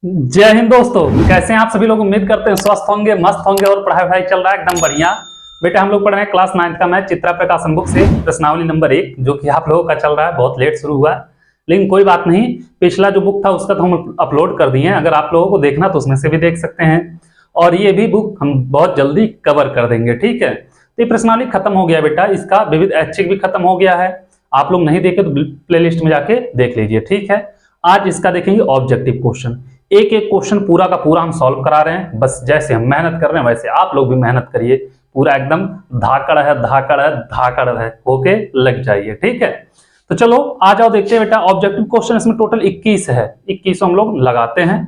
जय हिंद दोस्तों, कैसे हैं आप सभी लोग। उम्मीद करते हैं स्वस्थ होंगे, मस्त होंगे और पढ़ाई वढ़ाई चल रहा है एकदम बढ़िया। बेटा हम लोग पढ़ रहे हैं क्लास 9 का मैथ चित्रा प्रकाशन बुक से प्रश्नावली नंबर 1, जो कि आप लोगों का चल रहा है। बहुत लेट शुरू हुआ है लेकिन कोई बात नहीं, पिछला जो बुक था उसका तो हम अपलोड कर दिए हैं। अगर आप लोगों को देखना तो उसमें से भी देख सकते हैं, और ये भी बुक हम बहुत जल्दी कवर कर देंगे। ठीक है, तो ये प्रश्नावली खत्म हो गया बेटा, इसका विविध ऐच्छिक भी खत्म हो गया है। आप लोग नहीं देखे तो प्ले लिस्ट में जाके देख लीजिए। ठीक है, आज इसका देखेंगे ऑब्जेक्टिव क्वेश्चन। एक एक क्वेश्चन पूरा का पूरा हम सॉल्व करा रहे हैं। बस जैसे हम मेहनत कर रहे हैं वैसे आप लोग भी मेहनत करिए, पूरा एकदम धाकड़ है धाकड़ है धाकड़ है होके लग जाइए। ठीक है, तो चलो आ जाओ देखते हैं बेटा ऑब्जेक्टिव क्वेश्चन। इसमें टोटल 21 है, 21 हम लोग लगाते हैं।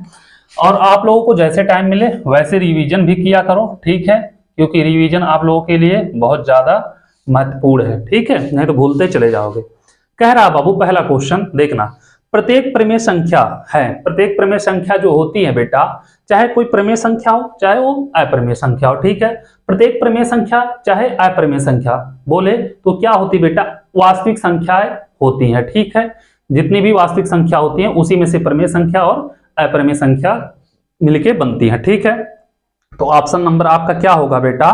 और आप लोगों को जैसे टाइम मिले वैसे रिवीजन भी किया करो। ठीक है, क्योंकि रिवीजन आप लोगों के लिए बहुत ज्यादा महत्वपूर्ण है। ठीक है, नहीं तो भूलते चले जाओगे। कह रहा बाबू पहला क्वेश्चन देखना, प्रत्येक प्रमेय संख्या है। प्रत्येक प्रमेय संख्या जो होती है बेटा, चाहे कोई प्रमेय संख्या हो चाहे वो अप्रमेय संख्या हो। ठीक है, प्रत्येक प्रमेय संख्या चाहे अप्रमेय संख्या बोले तो क्या होती बेटा, वास्तविक संख्याएं होती हैं। ठीक है, जितनी भी वास्तविक संख्या होती है उसी में से प्रमेय संख्या और अप्रमेय संख्या मिलके बनती है। ठीक है, तो ऑप्शन नंबर आपका क्या होगा बेटा,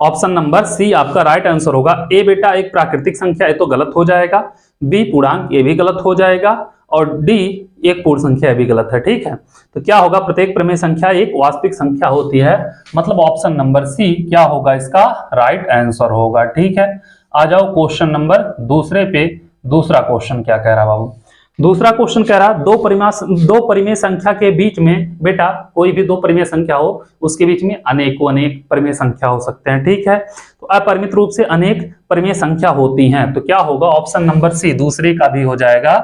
ऑप्शन नंबर सी आपका राइट आंसर होगा। ए बेटा एक प्राकृतिक संख्या, ये तो गलत हो जाएगा। बी पूर्णांक, ये भी गलत हो जाएगा। और डी एक पूर्ण संख्या, भी गलत है। ठीक है, तो क्या होगा, प्रत्येक प्रमेय संख्या एक वास्तविक संख्या होती है, मतलब ऑप्शन नंबर सी क्या होगा इसका राइट आंसर होगा। ठीक है, आ जाओ क्वेश्चन नंबर दूसरे पे। दूसरा क्वेश्चन क्या कह रहा बाबू, दूसरा क्वेश्चन कह रहा दो परिमेय संख्या के बीच में बेटा, कोई भी दो परिमेय संख्या हो उसके बीच में अनेकों अनेक परिमेय संख्या हो सकते हैं। ठीक है, तो अपरिमित रूप से अनेक परिमेय संख्या होती हैं, तो क्या होगा ऑप्शन नंबर सी दूसरे का भी हो जाएगा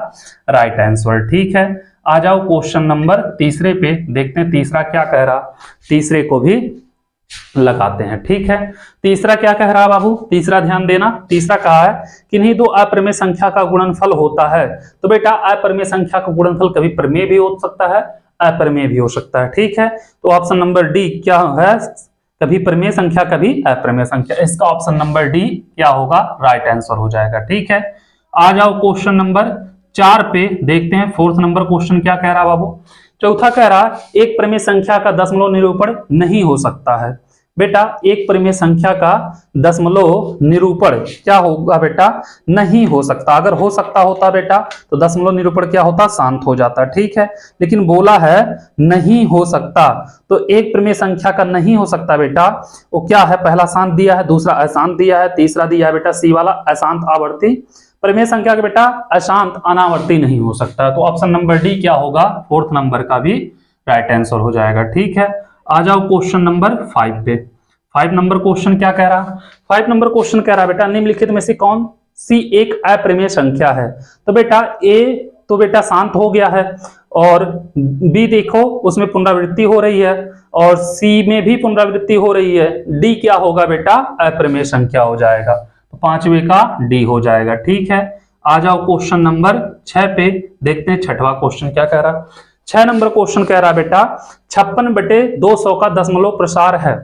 राइट आंसर। ठीक है, आ जाओ क्वेश्चन नंबर तीसरे पे, देखते हैं तीसरा क्या कह रहा, तीसरे को भी लगाते हैं। ठीक है, तीसरा क्या कह रहा बाबू, तीसरा ध्यान देना। तीसरा कहा है किन्हीं दो अप्रमेय संख्या का गुणनफल होता है। तो बेटा अप्रमेय संख्या का गुणनफल कभी प्रमेय भी हो सकता है, अप्रमेय भी हो सकता है। ठीक है, तो ऑप्शन नंबर डी क्या है, कभी प्रमेय संख्या कभी अप्रमेय संख्या। इसका ऑप्शन नंबर डी क्या होगा, राइट आंसर हो जाएगा। ठीक है, आ जाओ क्वेश्चन नंबर 4 पे, देखते हैं फोर्थ नंबर क्वेश्चन क्या कह रहा बाबू। चौथा कह रहा एक प्रमेय संख्या का दशमलव निरूपण नहीं हो सकता है। बेटा एक प्रमेय संख्या का दशमलव निरूपण क्या होगा बेटा, नहीं हो सकता। अगर हो सकता होता बेटा तो दशमलव निरूपण क्या होता, शांत हो जाता। ठीक है, लेकिन बोला है नहीं हो सकता, तो एक प्रमेय संख्या का नहीं हो सकता बेटा, वो क्या है, पहला शांत दिया है, दूसरा अशांत दिया है, तीसरा दिया है बेटा सी वाला अशांत आवर्ती। प्रमेय संख्या का बेटा अशांत अनावर्ती नहीं हो सकता, तो ऑप्शन नंबर डी क्या होगा, फोर्थ नंबर का भी राइट आंसर हो जाएगा। ठीक है, आ जाओ क्वेश्चन नंबर 5 पे। 5 नंबर क्वेश्चन क्या कह रहा, 5 नंबर क्वेश्चन कह रहा बेटा निम्नलिखित में से कौन सी एक अप्रमेय संख्या है। तो बेटा ए तो बेटा शांत हो गया है, और बी देखो उसमें पुनरावृत्ति हो रही है, और सी में भी पुनरावृत्ति हो रही है। डी क्या होगा बेटा, अप्रमेय संख्या हो जाएगा, तो पांचवे का डी हो जाएगा। ठीक है, आ जाओ क्वेश्चन नंबर 6 पे, देखते हैं छठवां क्वेश्चन क्या कह रहा। 6 नंबर क्वेश्चन कह रहा बेटा 56/200 का दशमलव प्रसार है।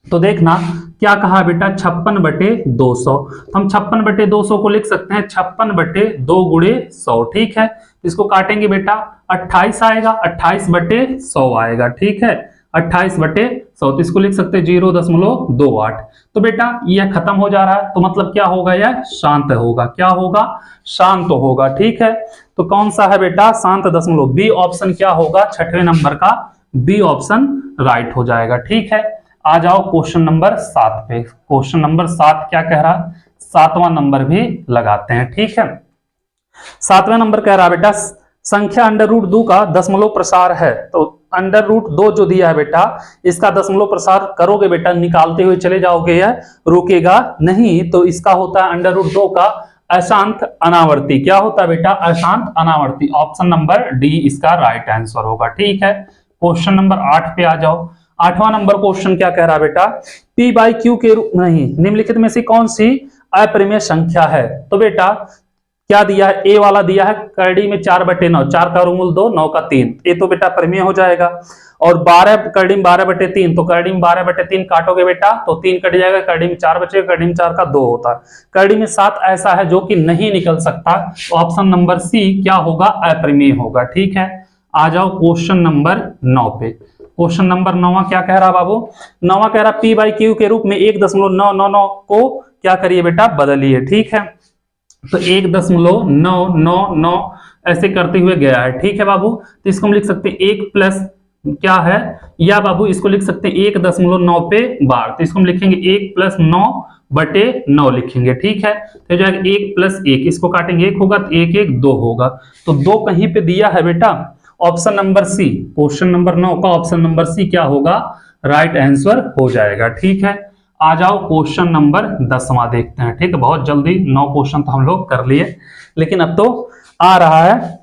तो देखना क्या कहा बेटा, 56/200। हम 56/200 को लिख सकते हैं 56/2 गुणे 100। ठीक है, इसको काटेंगे बेटा 28 आएगा, 28/100 आएगा। ठीक है, 28/100, तो इसको लिख सकते हैं 0.28। तो बेटा यह खत्म हो जा रहा है, तो मतलब क्या होगा, यह शांत होगा। क्या होगा, शांत होगा। ठीक है, तो कौन सा है बेटा, शांत दशमलव। बी ऑप्शन क्या होगा, छठवें नंबर का बी ऑप्शन राइट हो जाएगा। ठीक है, आ जाओ क्वेश्चन नंबर 7 पे। क्वेश्चन नंबर 7 क्या कह रहा, सातवां नंबर भी लगाते हैं। ठीक है, सातवां नंबर कह रहा बेटा संख्या √2 का दशमलव प्रसार है। तो √2 जो दिया है बेटा, इसका दशमलव प्रसार करोगे बेटा, निकालते हुए चले जाओगे, यह रुकेगा नहीं, तो इसका होता है √2 का अशांत अनावर्ती। क्या होता है बेटा, अशांत अनावर्ती। ऑप्शन नंबर डी इसका राइट आंसर होगा। ठीक है, क्वेश्चन नंबर 8 पे आ जाओ। 8वां नंबर क्वेश्चन क्या कह रहा बेटा, p/q के रूप नहीं निम्नलिखित में से कौन सी अप्रमेय संख्या है। तो बेटा क्या दिया है, ए वाला दिया है करड़ी में 4/9, 4 का वर्गमूल 2, 9 का 3, ये तो बेटा प्रमेय हो जाएगा। और 12 करड़ी में 12/3, तो करड़ी में 12/3 काटोगे बेटा तो 3 कट जाएगा, करड़ी में 4 बचेगा, करड़ी में 4 का 2 होता है। करड़ी में 7 ऐसा है जो कि नहीं निकल सकता, तो ऑप्शन नंबर सी क्या होगा, अप्रमेय होगा। ठीक है, आ जाओ क्वेश्चन नंबर 9 पे। क्वेश्चन नंबर 9 क्या कह रहा बाबू? 9 कह रहा पी बाई क्यू के रूप में 1.999 को क्या करिए बेटा, बदलिए। ठीक है, तो 1.999 ऐसे करते हुए गया है। ठीक है बाबू, तो इसको हम लिख सकते हैं 1 प्लस क्या है, या बाबू इसको लिख सकते हैं 1.9 पे बार, तो इसको हम लिखेंगे 1 प्लस 9/9 लिखेंगे। ठीक है, तो जाएगा 1 प्लस 1, इसको काटेंगे 1 होगा तो 1 1 2 होगा, तो 2 कहीं पे दिया है बेटा, option number C. Question number 9 का ऑप्शन नंबर सी क्या होगा, राइट आंसर हो जाएगा। ठीक है, आ जाओ क्वेश्चन नंबर 10वां देखते हैं। ठीक है, बहुत जल्दी 9 क्वेश्चन तो हम लोग कर लिए, लेकिन अब तो आ रहा है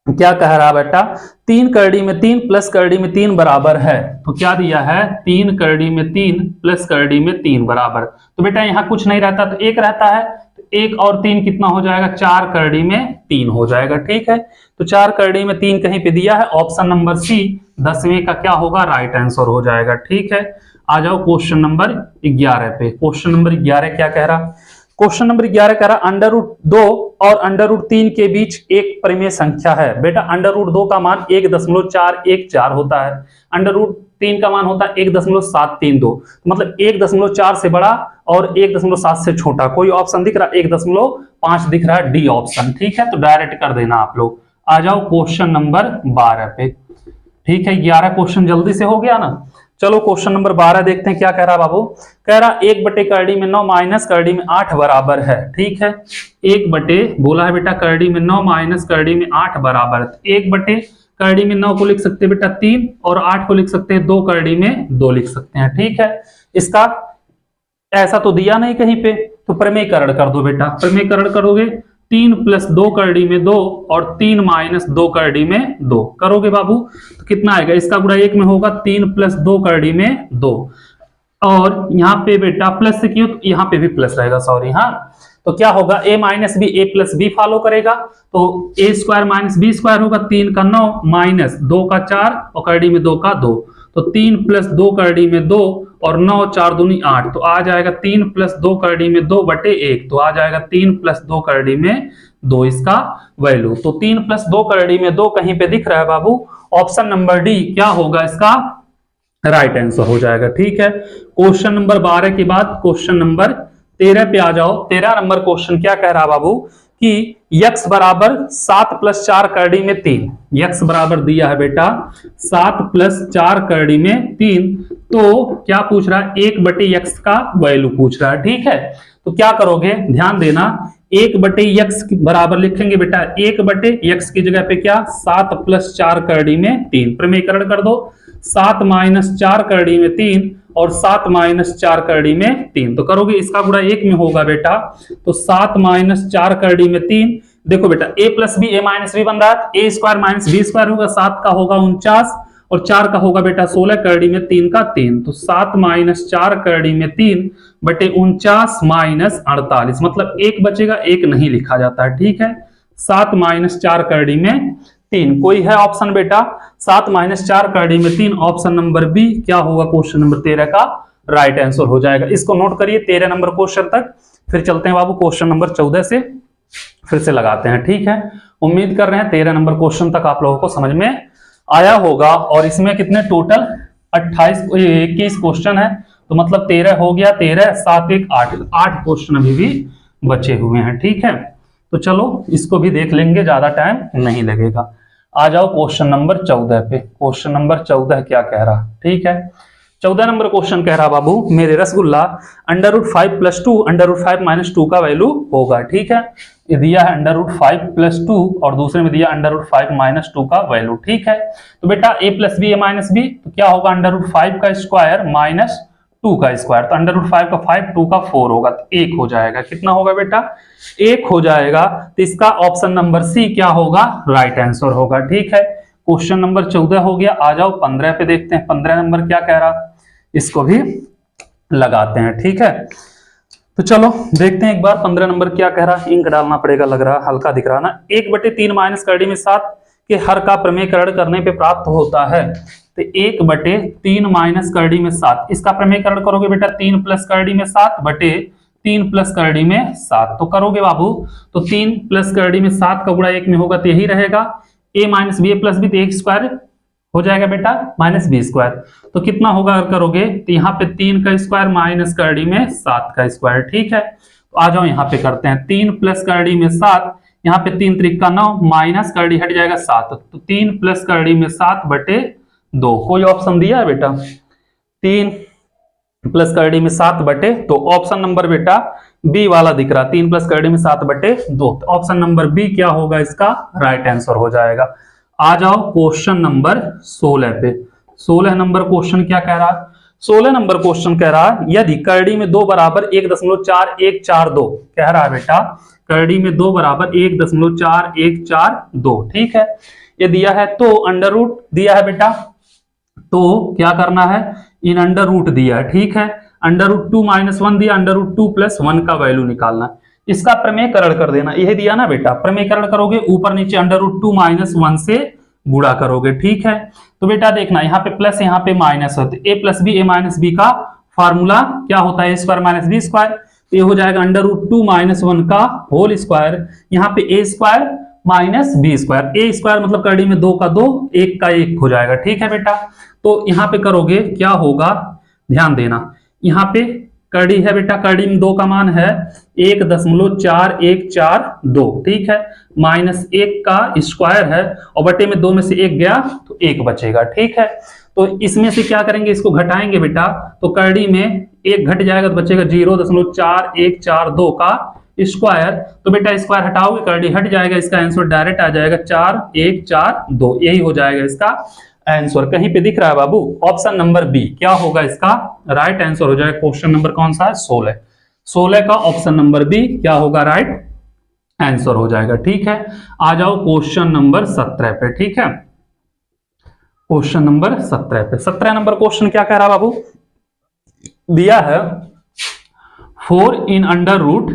क्या कह रहा बेटा, 3 करड़ी में 3 प्लस करड़ी में 3 बराबर है। तो क्या दिया है, 3 करड़ी में 3 प्लस करड़ी में 3 बराबर। तो बेटा यहाँ कुछ नहीं रहता तो 1 रहता है, तो 1 और 3 कितना हो जाएगा, 4 करड़ी में 3 हो जाएगा। ठीक है, तो 4 करड़ी में 3 कहीं पे दिया है, ऑप्शन नंबर सी 10वें का क्या होगा, राइट आंसर हो जाएगा। ठीक है, आ जाओ क्वेश्चन नंबर 11 पे। क्वेश्चन नंबर 11 क्या कह रहा, क्वेश्चन नंबर 11 कह रहा √2 और √3 के बीच एक परिमेय संख्या है। बेटा √2 का मान 1.414 होता है, √3 का मान होता है 1.732, मतलब 1.4 से बड़ा और 1.7 से छोटा कोई ऑप्शन दिख रहा है, 1.5 दिख रहा है, डी ऑप्शन। ठीक है, तो डायरेक्ट कर देना आप लोग। आ जाओ क्वेश्चन नंबर 12 पे। ठीक है, 11 क्वेश्चन जल्दी से हो गया ना। चलो क्वेश्चन नंबर 12 देखते हैं क्या कह रहा बाबू। कह रहा 1/करड़ी में 9 माइनस करड़ी में 8 बराबर है। ठीक है, 1 बोला है बेटा करड़ी में 9 माइनस करड़ी में 8 बराबर। 1/करड़ी में 9 को लिख सकते हैं बेटा 3 और 8 को लिख सकते हैं 2 करड़ी में 2 लिख सकते हैं। ठीक है, इसका ऐसा तो दिया नहीं कहीं पे, तो प्रमेयकरण कर दो बेटा। प्रमेयकरण करोगे 3 प्लस 2 करड़ी में 2 और 3 माइनस 2 करड़ी में 2 करोगे बाबू, तो कितना आएगा, इसका गुणा 1 में होगा 3 प्लस 2 करड़ी में 2, और यहाँ पे बेटा प्लस से क्यों, तो यहाँ पे भी प्लस रहेगा, सॉरी। हाँ, तो क्या होगा, a minus B A plus B follow करेगा, तो a² माइनस बी स्क्वायर होगा, 3 का 9 माइनस 2 का 4 और करड़ी में 2 का 2, तो 3 प्लस 2 करड़ी में 2 और 9 4 दूनी 8, तो आ जाएगा 3 प्लस 2 करड़ी में 2/1, तो आ जाएगा 3 प्लस 2 करड़ी में 2 इसका वैल्यू। तो 3 प्लस 2 करड़ी में 2 कहीं पे दिख रहा है बाबू, ऑप्शन नंबर डी क्या होगा इसका राइट आंसर हो जाएगा। ठीक है, क्वेश्चन नंबर 12 के बाद क्वेश्चन नंबर 13 पे आ जाओ। 13 नंबर क्वेश्चन क्या कह रहा बाबू कि x बराबर 7 प्लस 4 करड़ी में 3, x बराबर दिया है बेटा 7 प्लस 4 करड़ी में 3, तो क्या पूछ रहा है, 1/x का वैल्यू पूछ रहा है। ठीक है, तो क्या करोगे, ध्यान देना, 1/x बराबर लिखेंगे बेटा 1/x की जगह पे क्या, 7 प्लस 4 करड़ी में 3, प्रमेयकरण कर दो, 7 माइनस 4 करड़ी में 3 और 7 माइनस 4 करड़ी में 3, तो करोगे इसका गुणा 1 में होगा बेटा, तो 7 माइनस 4 करड़ी में 3, देखो बेटा a plus B a minus B बन रहा है, a² माइनस बी स्क्वायर होगा, 7 का होगा 49 और 4 का होगा बेटा 16 करड़ी में 3 का 3, तो 7 माइनस 4 करड़ी में 3/49 माइनस 48, मतलब 1 बचेगा, 1 नहीं लिखा जाता है। ठीक है, 7 माइनस 4 करड़ी में 3, कोई है ऑप्शन बेटा, 7 माइनस 4 करड़ी में 3, ऑप्शन नंबर बी क्या होगा, क्वेश्चन नंबर 13 का राइट आंसर हो जाएगा। इसको नोट करिए 13 नंबर क्वेश्चन तक, फिर चलते हैं बाबू क्वेश्चन नंबर 14 से फिर से लगाते हैं। ठीक है, उम्मीद कर रहे हैं 13 नंबर क्वेश्चन तक आप लोगों को समझ में आया होगा, और इसमें कितने टोटल 21 क्वेश्चन है, तो मतलब 13 हो गया, 13 7 1 8 क्वेश्चन अभी भी बचे हुए हैं। ठीक है, तो चलो इसको भी देख लेंगे, ज्यादा टाइम नहीं लगेगा। आ जाओ क्वेश्चन नंबर 14 पे। क्वेश्चन नंबर 14 क्या कह रहा, ठीक है, 14 नंबर क्वेश्चन कह रहा बाबू मेरे रसगुल्ला √5 + 2 √5 - 2 का वैल्यू होगा। ठीक है, ये दिया है √5 + 2 और दूसरे में दिया √5 - 2 का वैल्यू। ठीक है, तो बेटा a + b a - b, तो क्या होगा √5 का स्क्वायर माइनस 2 का स्क्वायर, तो √5 का 5 2 का 4 होगा, तो 1 हो जाएगा। कितना होगा बेटा, 1 हो जाएगा, तो इसका ऑप्शन नंबर सी क्या होगा, राइट आंसर होगा। ठीक है, क्वेश्चन नंबर 14 हो गया। आ जाओ 15 पे देखते हैं, 15 नंबर क्या कह रहा, इसको भी लगाते हैं। ठीक है, तो चलो देखते हैं एक बार 15 नंबर क्या कह रहा। इंक डालना पड़ेगा, लग रहा हल्का दिख रहा ना। 1/3 माइनस करड़ी में 7 के हर का प्रमेयकरण करने पे प्राप्त होता है, तो 1/3 माइनस करड़ी में 7, इसका प्रमेयकरण करोगे बेटा 3 प्लस करड़ी में 7/3 प्लस करड़ी में 7, तो करोगे बाबू, तो 3 प्लस करड़ी में 7 का गुणा 1 में होगा, तो यही रहेगा ए minus B A plus B, तो ए स्क्वायर हो जाएगा बेटा माइनस बी स्क्वायर। तो कितना होगा अगर करोगे तो यहाँ पे 3 का स्क्वायर माइनस कर डी में 7 का स्क्वायर। ठीक है, तो आ जाओ यहाँ पे करते हैं 3 प्लस कर डी में 7, यहाँ पे 3 त्रिक का 9 माइनस कर डी हट जाएगा 7, तो 3 प्लस कर डी में 7 बटे 2। कोई ऑप्शन दिया है बेटा? 3 प्लस कर डी में 7 बटे, तो ऑप्शन नंबर बेटा बी वाला दिख रहा, 3 प्लस कर डी में 7 बटे 2, तो ऑप्शन नंबर बी क्या होगा इसका राइट आंसर हो जाएगा। आ जाओ क्वेश्चन नंबर 16 पे। 16 नंबर क्वेश्चन क्या कह रहा है? 16 नंबर क्वेश्चन कह रहा है यदि करड़ी में 2 बराबर 1.4142 कह रहा है बेटा, करड़ी में 2 बराबर 1.4142। ठीक है, ये दिया है तो अंडर रूट दिया है बेटा, तो क्या करना है, इन अंडर रूट दिया है। ठीक है, अंडर रूट 2 माइनस 1 दिया, अंडर रूट 2 प्लस 1 का वैल्यू निकालना, इसका प्रमेयकरण कर देना। यह दिया ना बेटा, प्रमेयकरण करोगे ऊपर नीचे अंडर रूट 2 माइनस 1 से गुणा करोगे। ठीक है, तो बेटा देखना यहाँ पे प्लस यहाँ पे माइनस है, तो ए प्लस बी ए माइनस बी का फार्मूला क्या होता है, ए स्क्वायर माइनस बी स्क्वायर। तो ये हो जाएगा अंडर रूट 2 माइनस 1 का होल स्क्वायर, यहाँ पे ए स्क्वायर माइनस बी स्क्वायर। ए स्क्वायर मतलब करड़ी में 2 का 2, 1 का 1 हो जाएगा। ठीक है बेटा, तो यहाँ पे करोगे क्या होगा, ध्यान देना, यहाँ पे करड़ी है बेटा, करड़ी में 2 का मान है 1.4142। ठीक है, माइनस 1 का स्क्वायर है और बटे में 2 में से 1 गया तो 1 बचेगा। ठीक है, तो इसमें से क्या करेंगे, इसको घटाएंगे बेटा, तो करड़ी में 1 घट जाएगा तो बचेगा 0.4142 का स्क्वायर। तो बेटा स्क्वायर हटाओगे करड़ी हट जाएगा, इसका आंसर डायरेक्ट आ जाएगा 4142, यही हो जाएगा इसका आंसर। कहीं पे दिख रहा है बाबू? ऑप्शन नंबर बी क्या होगा इसका राइट आंसर हो जाएगा। क्वेश्चन नंबर कौन सा है? 16। 16 का ऑप्शन नंबर बी क्या होगा राइट आंसर हो जाएगा। ठीक है, आ जाओ क्वेश्चन नंबर 17 पे। ठीक है, क्वेश्चन नंबर 17 पे। 17 नंबर क्वेश्चन क्या कह रहा है बाबू? दिया है 4 इन अंडर रूट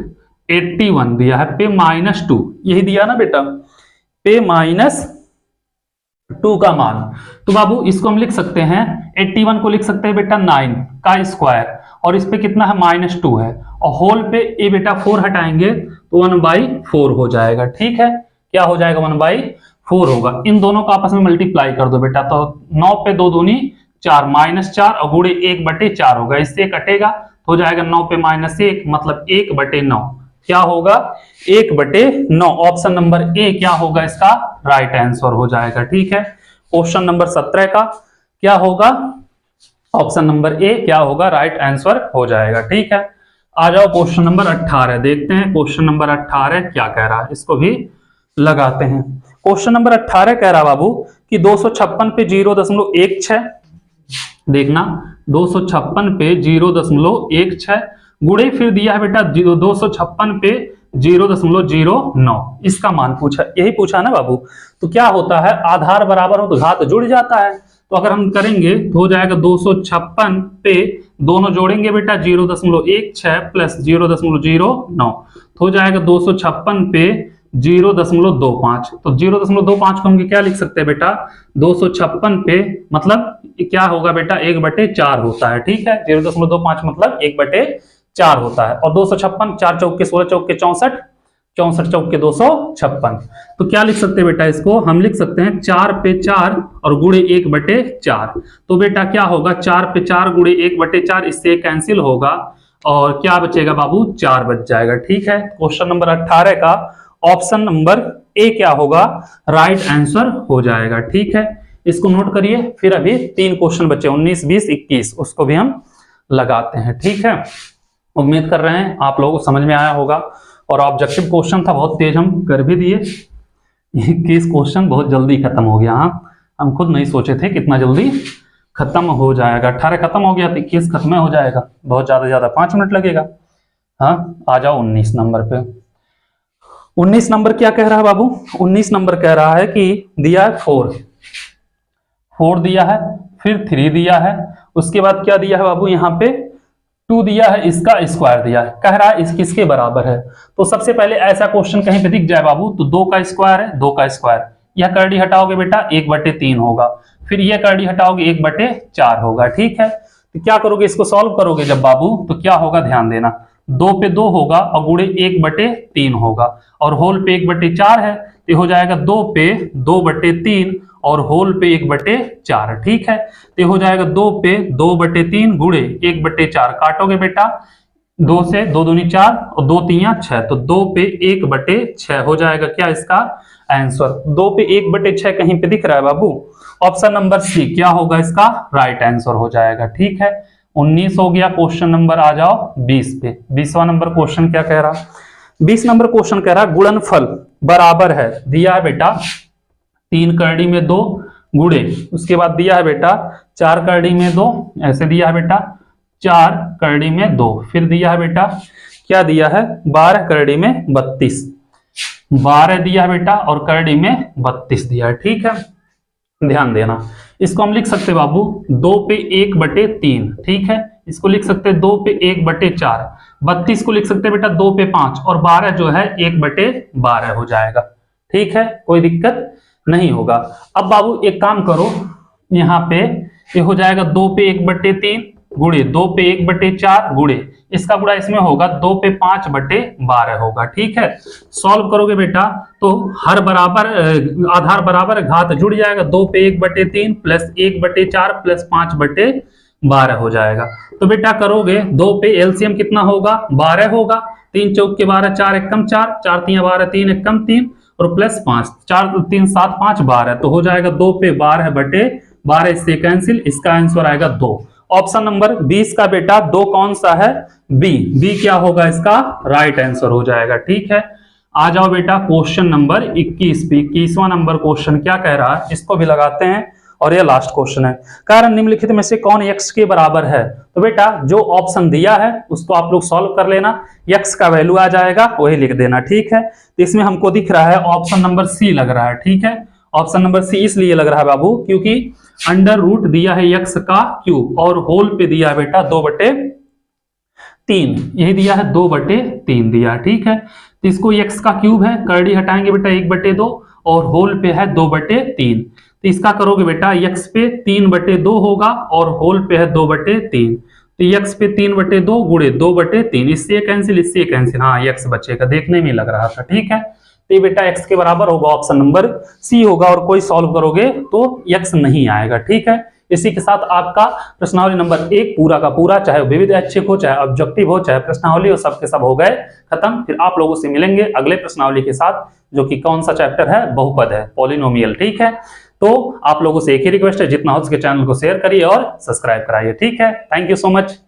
81 दिया है पे माइनस 2, यही दिया ना बेटा, पे माइनस 2 का मान। तो बाबू इसको हम लिख सकते हैं 81 को लिख सकते हैं बेटा 9 का स्क्वायर, और इस पे कितना है -2 है, और होल पे ये बेटा 4 हटाएंगे तो 1/4 हो जाएगा। ठीक है, क्या हो जाएगा 1/4 होगा। इन दोनों को आपस में मल्टीप्लाई कर दो बेटा, तो 9 पे 2 दूनी 4 -4 और गुणे 1/4 होगा, इससे कटेगा तो हो जाएगा 9 पे -1 मतलब 1/9। क्या होगा 1/9। ऑप्शन नंबर ए क्या होगा इसका राइट आंसर हो जाएगा। ठीक है, क्वेश्चन नंबर 17 का क्या होगा, ऑप्शन नंबर ए क्या होगा राइट आंसर हो जाएगा। ठीक है, आ जाओ क्वेश्चन नंबर 18 देखते हैं। क्वेश्चन नंबर 18 क्या कह रहा है, इसको भी लगाते हैं। क्वेश्चन नंबर 18 कह रहा बाबू कि 256 पे 0.16 देखना, 256 पे 0.16 गुणे फिर दिया है बेटा 256 पे 0.09, इसका मान पूछा, यही पूछा ना बाबू। तो क्या होता है, आधार बराबर हो तो घात जुड़ जाता है, तो अगर हम करेंगे तो हो जाएगा 256 पे दोनों जोड़ेंगे बेटा 0.16 प्लस 0.09, तो हो जाएगा 256 पे 0.25। तो 0.25 को हम क्या लिख सकते हैं बेटा, 256 पे मतलब क्या होगा बेटा 1/4 होता है। ठीक है, 0.25 मतलब 1/4 होता है, और 256 4 चौके 16 चौके 64 64 चौके 256। तो क्या लिख सकते हैं बेटा, इसको हम लिख सकते हैं 4 पे 4 और गुणे 1/4। तो बेटा क्या होगा 4 पे 4 गुणे 1/4, इससे कैंसिल होगा और क्या बचेगा बाबू 4 बच जाएगा। ठीक है, क्वेश्चन नंबर 18 का ऑप्शन नंबर ए क्या होगा राइट आंसर हो जाएगा। ठीक है, इसको नोट करिए। फिर अभी 3 क्वेश्चन बचे 19 20 21, उसको भी हम लगाते हैं। ठीक है, उम्मीद कर रहे हैं आप लोगों को समझ में आया होगा, और ऑब्जेक्टिव क्वेश्चन था बहुत तेज हम कर भी दिए। 21 क्वेश्चन बहुत जल्दी खत्म हो गया। हाँ, हम खुद नहीं सोचे थे कितना जल्दी खत्म हो जाएगा। 18 खत्म हो गया तो 21 खत्म हो जाएगा, बहुत ज्यादा 5 मिनट लगेगा। हाँ, आ जाओ 19 नंबर पे। 19 नंबर क्या कह रहा है बाबू, 19 नंबर कह रहा है कि दिया है 4 दिया है, फिर 3 दिया है, उसके बाद क्या दिया है बाबू यहाँ पे 2 दिया है, इसका स्क्वायर दिया है, कह रहा है इस किसके बराबर है। तो सबसे पहले ऐसा क्वेश्चन कहीं पे दिख जाए बाबू तो 2 का स्क्वायर है, 2 का स्क्वायर, यह करड़ी हटाओगे बेटा 1/3 होगा, फिर यह करड़ी हटाओगे 1/4 होगा। ठीक है, तो क्या करोगे, इसको सॉल्व करोगे जब बाबू तो क्या होगा ध्यान देना, 2 पे 2 होगा और गुणे 1/3 होगा, और होल पे 1/4 है, तो हो जाएगा 2 पे 2/3 और होल पे 1/4। ठीक है, तो हो जाएगा 2 पे 2/3 गुणे 1/4, काटोगे बेटा 2 से 2 दूनी 4 और 2 तीन 6, तो 2 पे 1/6 हो जाएगा क्या इसका आंसर। 2 पे 1/6 कहीं पे दिख रहा है बाबू? ऑप्शन नंबर सी क्या होगा इसका राइट आंसर हो जाएगा। ठीक है, 19 हो गया। क्वेश्चन नंबर आ जाओ 20 पे। 20वां नंबर क्वेश्चन क्या कह रहा? 20 नंबर क्वेश्चन कह रहा गुणनफल बराबर है, दिया है बेटा 3 करड़ी में 2 गुणे, उसके बाद दिया है बेटा 4 करड़ी में 2, ऐसे दिया है बेटा 4 करड़ी में 2, फिर दिया है बेटा क्या दिया है 12 करड़ी में 32, 12 दिया है बेटा और करड़ी में 32 दिया है। ठीक है, ध्यान देना, इसको हम लिख सकते बाबू 2 पे 1/3। ठीक है, इसको लिख सकते 2 पे 1/4, 32 को लिख सकते बेटा 2 पे 5 और 12 जो है 1/12 हो जाएगा। ठीक है, कोई दिक्कत नहीं होगा। अब बाबू एक काम करो, यहाँ पे ये हो जाएगा 2 पे 1/3 गुणे 2 पे 1/4 गुणे इसका गुणा इसमें होगा 2 पे 5/12 होगा। ठीक है, सॉल्व करोगे बेटा तो हर बराबर आधार बराबर घात जुड़ जाएगा, 2 पे 1/3 प्लस 1/4 प्लस 5/12 हो जाएगा। तो बेटा करोगे 2 पे एलसीएम कितना होगा 12 होगा, 3 चौक के 12, 4 एकम 4, 4 3 12, 3 एकम 3 और प्लस 5, 4 3 7 5 12, तो हो जाएगा 2 पे 12/12, इससे कैंसिल, इसका आंसर आएगा 2। ऑप्शन नंबर 20 का बेटा 2 कौन सा है? बी। बी क्या होगा इसका राइट आंसर हो जाएगा। ठीक है, आ जाओ बेटा क्वेश्चन नंबर 21 पे। 21वां नंबर क्वेश्चन क्या कह रहा है, इसको भी लगाते हैं और ये लास्ट क्वेश्चन है। कारण निम्नलिखित में से कौन x के बराबर है? तो बेटा जो ऑप्शन दिया है उसको आप लोग सॉल्व कर लेना, x का वैल्यू आ जाएगा वही लिख देना। ठीक है, तो इसमें हमको दिख रहा है ऑप्शन नंबर सी लग रहा है। ठीक है, ऑप्शन नंबर सी इसलिए लग रहा है बाबू क्योंकि अंडर रूट दिया है x का क्यूब और होल पे दिया है बेटा 2/3, यही दिया है 2/3 दिया है। ठीक है, तो इसको x का क्यूब है, करड़ी हटाएंगे बेटा 1/2 और होल पे है 2/3, तो इसका करोगे बेटा x पे 3/2 होगा और होल पे है 2/3, तो x पे 3/2 गुणे 2/3, इससे कैंसिल इससे कैंसिल, हाँ x बचेगा, देखने में लग रहा था। ठीक है, तो ये बेटा x के बराबर होगा, ऑप्शन नंबर सी होगा, और कोई सॉल्व करोगे तो x नहीं आएगा। ठीक है, इसी के साथ आपका प्रश्नावली नंबर 1 पूरा का पूरा, चाहे विविध ऐच्छिक हो, चाहे ऑब्जेक्टिव हो, चाहे प्रश्नावली हो, सबके सब हो गए खत्म। फिर आप लोगों से मिलेंगे अगले प्रश्नावली के साथ, जो कि कौन सा चैप्टर है, बहुपद है, पॉलिनोमियल। ठीक है, तो आप लोगों से एक ही रिक्वेस्ट है, जितना हो सके चैनल को शेयर करिए और सब्सक्राइब कराइए। ठीक है, थैंक यू सो मच।